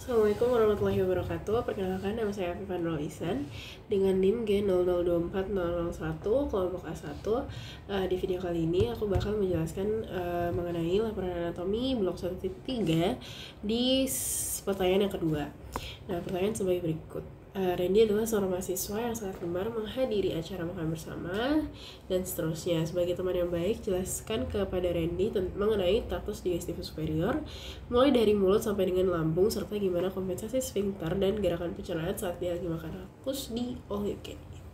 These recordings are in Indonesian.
Assalamualaikum warahmatullahi wabarakatuh. Perkenalkan, nama saya Afifan Nolisan dengan NIM G002401 kelompok A1. Di video kali ini aku bakal menjelaskan mengenai laporan anatomi blok 1.3 di pertanyaan yang kedua. Nah, pertanyaan sebagai berikut. Randy adalah seorang mahasiswa yang sangat gemar menghadiri acara makan bersama dan seterusnya. Sebagai teman yang baik, jelaskan kepada Randy mengenai traktus digestivus superior, mulai dari mulut sampai dengan lambung, serta gimana kompensasi sphincter dan gerakan pencernaan saat dia lagi makan rakus di all you can eat.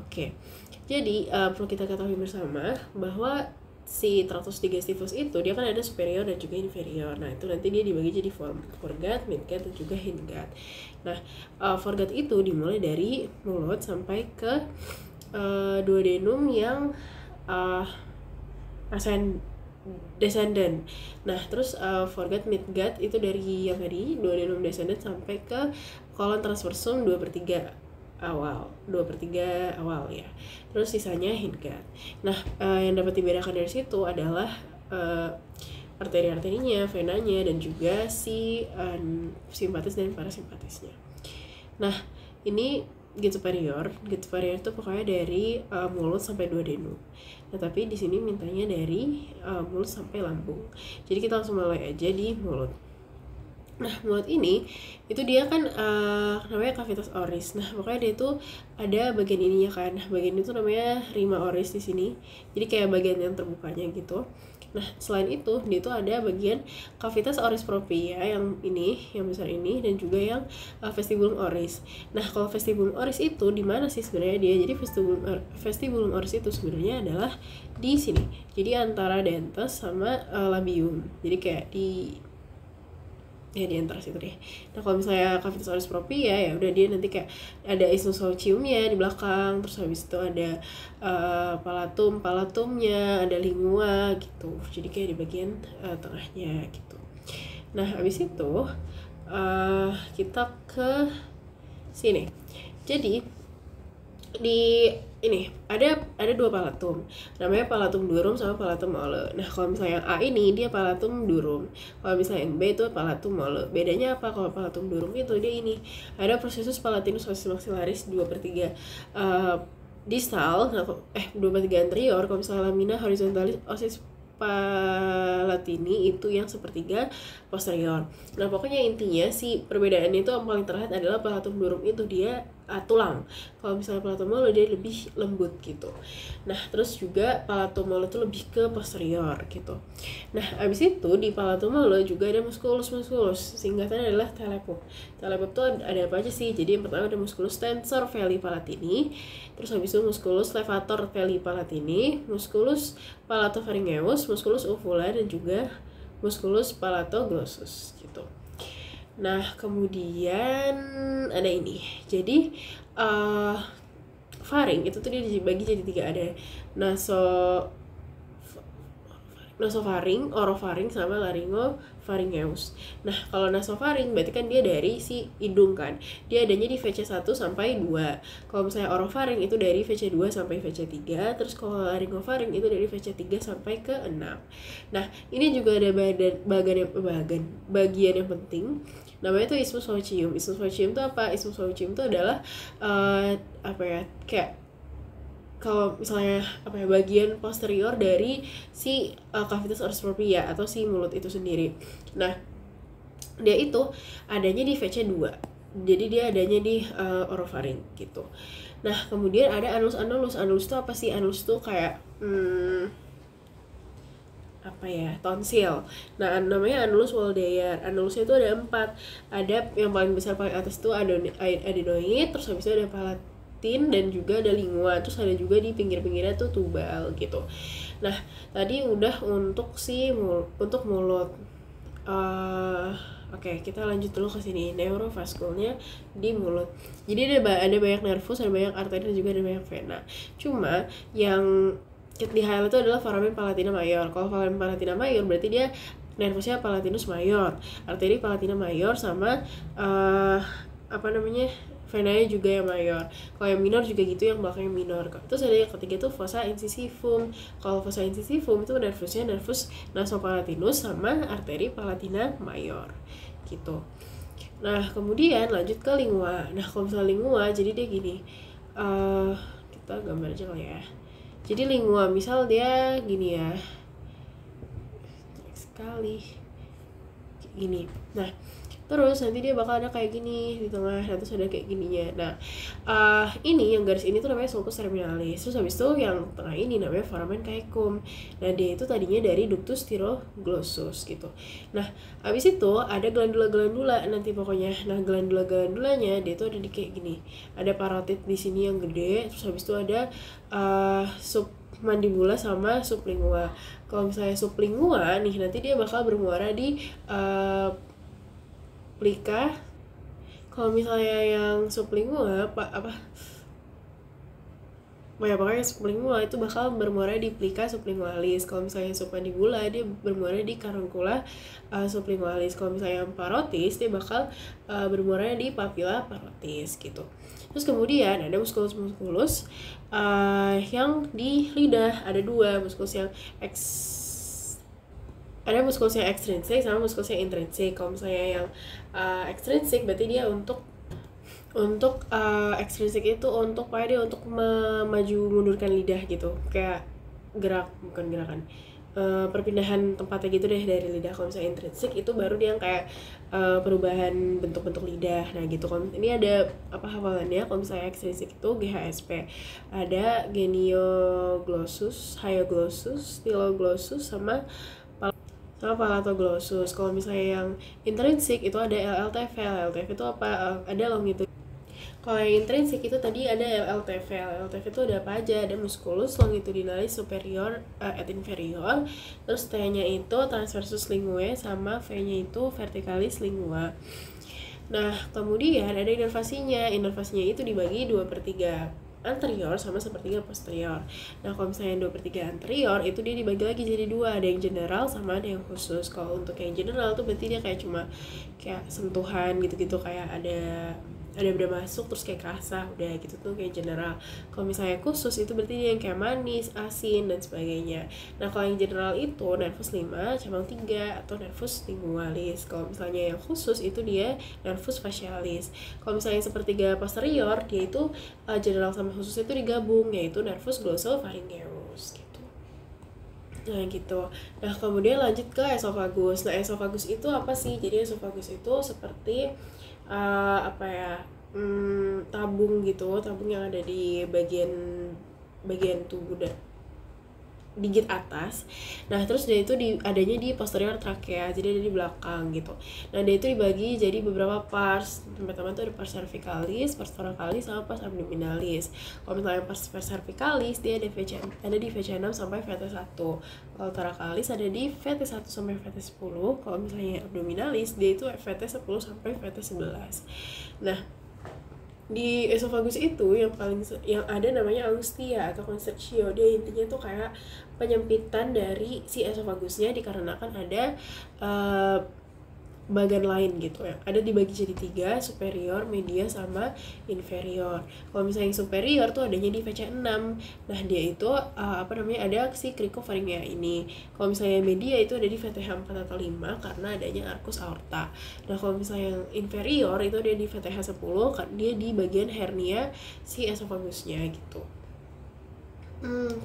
Oke, jadi perlu kita ketahui bersama bahwa si traktus digestivus itu dia kan ada superior dan juga inferior. Nah, itu nanti dia dibagi jadi foregut, midgut, dan juga hindgut. Nah, foregut itu dimulai dari mulut sampai ke duodenum yang descendant. Nah, terus foregut, midgut itu dari yang tadi duodenum descendant sampai ke colon transversum 2/3 awal ya. Terus sisanya hindgut. Nah, yang dapat dibedakan dari situ adalah arteri-arterinya, venanya, dan juga si simpatis dan parasimpatisnya. Nah, ini gate superior itu pokoknya dari mulut sampai duodenum. Nah, tapi di sini mintanya dari mulut sampai lambung. Jadi kita langsung mulai aja di mulut. Nah, mulut ini itu dia kan namanya cavitas oris. Nah, pokoknya dia itu ada bagian ininya kan. Bagian itu namanya rima oris di sini. Jadi kayak bagian yang terbukanya gitu. Nah, selain itu dia itu ada bagian cavitas oris propria yang ini, yang besar ini, dan juga yang vestibulum oris. Nah, kalau vestibulum oris itu di mana sih sebenarnya dia? Jadi vestibulum oris itu sebenarnya adalah di sini. Jadi antara dentes sama labium. Jadi kayak di antara situ deh. Nah, kalau misalnya cavitas oris propria ya udah dia nanti kayak ada isthmus faciumnya di belakang, terus habis itu ada palatumnya, ada lingua gitu. Jadi kayak di bagian tengahnya gitu. Nah, habis itu kita ke sini. Jadi di ini ada dua palatum, namanya palatum durum sama palatum mole. Nah, kalau misalnya yang A ini dia palatum durum, kalau misalnya yang B itu palatum mole. Bedanya apa? Kalau palatum durum itu dia ini ada processus palatinus osis maxillaris 2/3 distal, 2/3 anterior. Kalau misalnya lamina horizontalis osis palatini itu yang sepertiga posterior. Nah, pokoknya intinya si perbedaannya itu yang paling terlihat adalah palatum durum itu dia tulang. Kalau misalnya palatum mole dia lebih lembut gitu. Nah, terus juga palatum mole itu lebih ke posterior gitu. Nah, abis itu di palatum mole juga ada musculus. Singkatannya adalah telepup. Telepup itu ada apa aja sih? Jadi yang pertama ada musculus tensor veli palatini, terus habis itu musculus levator veli palatini, musculus palatopharyngeus, musculus uvula, dan juga musculus palatoglossus gitu. Nah, kemudian ada ini. Jadi faring itu tuh dia dibagi jadi 3, ada nasofaring, orofaring, sama laryngopharyngeus. Nah, kalau nasofaring berarti kan dia dari si hidung kan. Dia adanya di VC1 sampai 2. Kalau misalnya orofaring itu dari VC2 sampai VC3, terus kalau laryngopharing itu dari VC3 sampai ke 6. Nah, ini juga ada bagian yang penting. Namanya itu isthmus facium. Isthmus facium itu apa? Isthmus facium itu adalah kayak kalau misalnya bagian posterior dari si cavitas oris propria atau si mulut itu sendiri. Nah, dia itu adanya di VC2. Jadi dia adanya di orofaring gitu. Nah, kemudian ada anulus. Anulus itu apa sih? Anulus itu kayak tonsil. Nah, namanya anulus Waldeyer. Anulusnya itu ada 4. Ada yang paling besar paling atas itu adenoid, terus habis itu ada palatin, dan juga ada lingua, terus ada juga di pinggir-pinggirnya tuh tubal gitu. Nah, tadi udah untuk mulut. Oke, kita lanjut dulu ke sini. Neurovaskulnya di mulut. Jadi ada banyak nervus, ada banyak arteri, dan juga ada banyak vena. Cuma yang di highlight itu adalah foramen palatina mayor. Kalau foramen palatina mayor berarti dia nervusnya palatinus mayor, arteri palatina mayor, sama venanya juga yang mayor. Kalau yang minor juga gitu, yang belakangnya minor. Terus ada yang ketiga tuh fossa incisivum. Kalau fossa incisivum itu nervusnya nervus nasopalatinus sama arteri palatina mayor gitu. Nah kemudian lanjut ke lingua. Nah kalau misalnya lingua, jadi dia gini, kita gambar aja kali ya. Jadi lingua misal dia gini ya, sekali gini. Nah terus nanti dia bakal ada kayak gini di tengah, nah terus ada kayak gininya. Nah ini yang garis ini tuh namanya sulcus terminalis. Terus habis itu yang tengah ini namanya foramen caecum. Nah dia itu tadinya dari ductus styroglossus gitu. Nah habis itu ada glandula-glandula nanti pokoknya. Nah glandula-glandulanya dia itu ada di kayak gini, ada parotid di sini yang gede. Terus habis itu ada submandibula sama sublingua. Kalau misalnya sublingua nih, nanti dia bakal bermuara di plika. Kalau misalnya yang sublingua pokoknya sublingua itu bakal bermuara di plika sublingualis. Kalau misalnya submandibula dia bermuara di caruncula sublingualis. Kalau misalnya yang parotis dia bakal bermuara di papilla parotis gitu. Terus kemudian ada musculus yang di lidah, ada dua, musculus yang ada musculus yang ekstrinsik sama musculus yang intrinsik. Kalau misalnya yang ekstrinsik berarti dia untuk ekstrinsik itu untuk dia untuk maju mundurkan lidah gitu, kayak bukan gerakan, perpindahan tempatnya gitu deh dari lidah. Kalau misalnya intrinsik itu baru dia yang kayak perubahan bentuk-bentuk lidah. Nah gitu. Kalau ini ada hafalannya, kalau misalnya ekstrinsik itu GHSP, ada genioglossus, hyoglossus, styloglossus sama palatoglossus. Kalau misalnya yang intrinsik itu ada LLTV. LLTV itu apa? Ada longitudinal. Kalau yang intrinsik itu tadi ada LLTV. LLTV itu ada apa aja? Ada musculus longitudinalis superior et inferior. Terus T-nya itu transversus linguae sama V-nya itu verticalis lingua. Nah, kemudian ada inervasinya. Inervasinya itu dibagi 2/3 anterior sama 1/3 posterior. Nah kalau misalnya 2/3 anterior itu dia dibagi lagi jadi dua, ada yang general sama ada yang khusus. Kalau untuk yang general tuh berarti dia kayak cuma kayak sentuhan gitu-gitu, kayak ada benda masuk terus kayak kerasa udah gitu tuh kayak general. Kalau misalnya khusus itu berarti dia yang kayak manis, asin dan sebagainya. Nah kalau yang general itu nervus 5 cabang 3 atau nervus lingualis. Kalau misalnya yang khusus itu dia nervus facialis. Kalau misalnya yang 1/3 posterior dia itu general sama khusus itu digabung, yaitu nervus glossopharyngeus gitu. Nah gitu. Nah kemudian lanjut ke esofagus. Nah esofagus itu apa sih? Jadi esofagus itu seperti tabung gitu, tabung yang ada di bagian tubuh digit atas. Nah terus dia itu adanya di posterior trachea, jadi ada di belakang gitu. Nah dia itu dibagi jadi beberapa parts. Pertama itu ada pars cervicalis, pars thoracalis, sama pars abdominalis. Kalau misalnya pars cervicalis dia ada di VC6 sampai VT1. Kalau thoracalis ada di VT1 sampai VT10. Kalau misalnya abdominalis dia itu VT10 sampai VT11. Nah di esofagus itu yang ada namanya angustia atau constrictio. Dia intinya tuh kayak penyempitan dari si esofagusnya dikarenakan ada bagian lain gitu ya. Ada dibagi jadi 3, superior, media, sama inferior. Kalau misalnya yang superior tuh adanya di VC6. Nah dia itu ada si cricopharyngea ini. Kalau misalnya media itu ada di VTH4 atau 5 karena adanya arcus aorta. Nah kalau misalnya yang inferior itu ada di VTH10 karena dia di bagian hernia si esofagusnya gitu.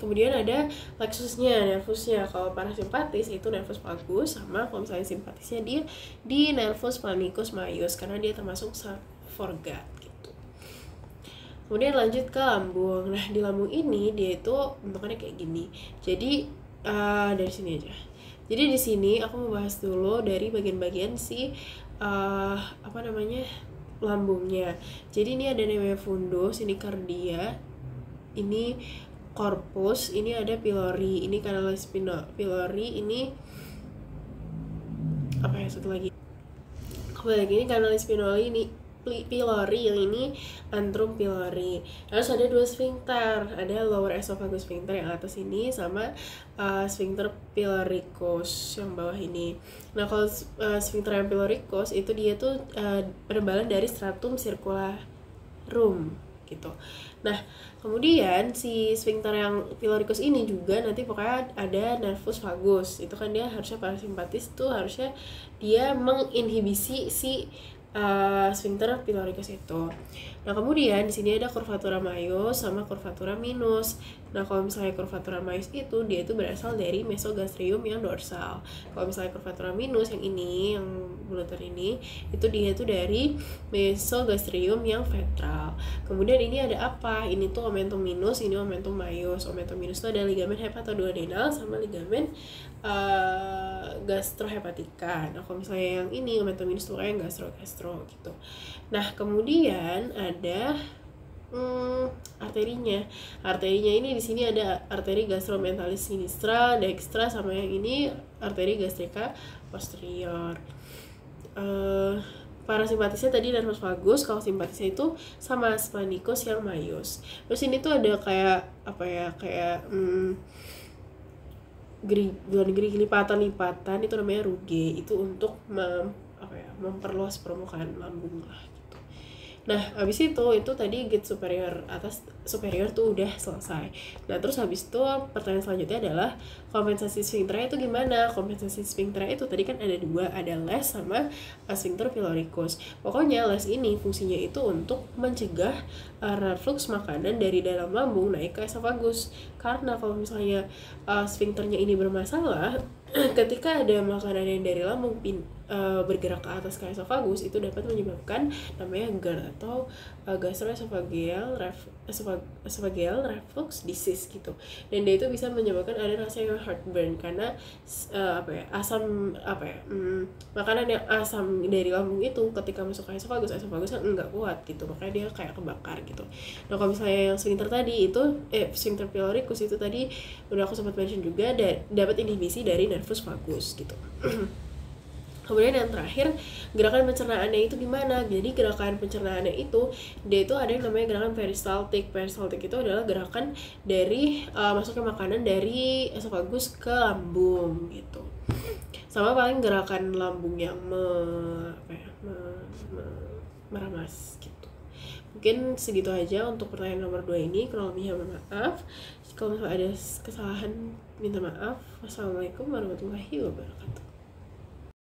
Kemudian ada plexusnya, nervusnya. Kalau parasimpatis itu nervus vagus, sama kalau misalnya simpatisnya dia di nervus manicus maius karena dia termasuk subforgat gitu. Kemudian lanjut ke lambung. Nah di lambung ini dia itu bentukannya kayak gini. Jadi dari sini aja. Jadi di sini aku mau bahas dulu dari bagian-bagian si lambungnya. Jadi ini ada namanya fundus, ini cardia, ini corpus, ini ada pylori, ini canalis pylori, ini satu lagi. Kembali lagi ini canalis pylori, ini pylori, yang ini antrum pylori. Terus ada 2 sphincter, ada lower esophagus sphincter yang atas ini sama sphincter pyloricus yang bawah ini. Nah kalau sphincter yang pyloricus itu dia tuh penebalan dari stratum circularum gitu. Nah kemudian si sphincter yang pyloricus ini juga nanti pokoknya ada nervus vagus. Itu kan dia harusnya parasimpatis tuh, harusnya dia menginhibisi si sphincter pyloricus itu. Nah kemudian di sini ada curvatura majus sama curvatura minus. Nah kalau misalnya curvatura majus itu dia itu berasal dari mesogastrium yang dorsal. Kalau misalnya curvatura minus yang ini, yang bulutan ini, itu dia itu dari mesogastrium yang ventral. Kemudian ini ada apa? Ini tuh omentum minus, ini omentum majus. Omentum minus itu ada ligamen hepatoduodenal sama ligamen gastrohepatika. Nah kalau misalnya yang ini omentum minus tuh kayak gastro gitu. Nah kemudian ada arterinya. Arterinya ini di sini ada arteri gastromentalis sinistra, dextra, sama yang ini arteri gastrica posterior. Parasimpatisnya tadi nervus vagus, kalau simpatisnya itu sama splanchnicus yang majus. Terus ini tuh ada kayak apa ya, kayak lipatan-lipatan, itu namanya rugae, itu untuk memperluas permukaan lambung lah gitu. Nah habis itu tadi gate superior tuh udah selesai. Nah terus habis itu pertanyaan selanjutnya adalah kompensasi sphincter itu gimana? Kompensasi sphincter itu tadi kan ada dua, ada les sama sphincter pyloricus. Pokoknya les ini fungsinya itu untuk mencegah reflux makanan dari dalam lambung naik ke esofagus. Karena kalau misalnya sphincternya ini bermasalah, ketika ada makanan yang dari lambung bergerak ke atas ke esofagus, itu dapat menyebabkan namanya GERD atau gastroesophageal reflux disease gitu. Dan dia itu bisa menyebabkan ada rasa yang heartburn karena makanan yang asam dari lambung itu ketika masuk ke esofagusnya enggak kuat gitu, makanya dia kayak kebakar gitu. Nah kalau misalnya yang sphincter tadi itu sphincter pyloricus itu tadi udah aku sempat mention juga, dapat inhibisi dari nervus vagus gitu. Kemudian yang terakhir, gerakan pencernaannya itu gimana? Jadi gerakan pencernaannya itu dia itu ada yang namanya gerakan peristaltik. Peristaltik itu adalah gerakan dari masuknya makanan dari esofagus ke lambung gitu. Sama paling gerakan lambung yang meramas gitu. Mungkin segitu aja untuk pertanyaan nomor 2 ini. Kurang lebihnya mohon maaf. Kalau misalnya ada kesalahan minta maaf. Wassalamualaikum warahmatullahi wabarakatuh.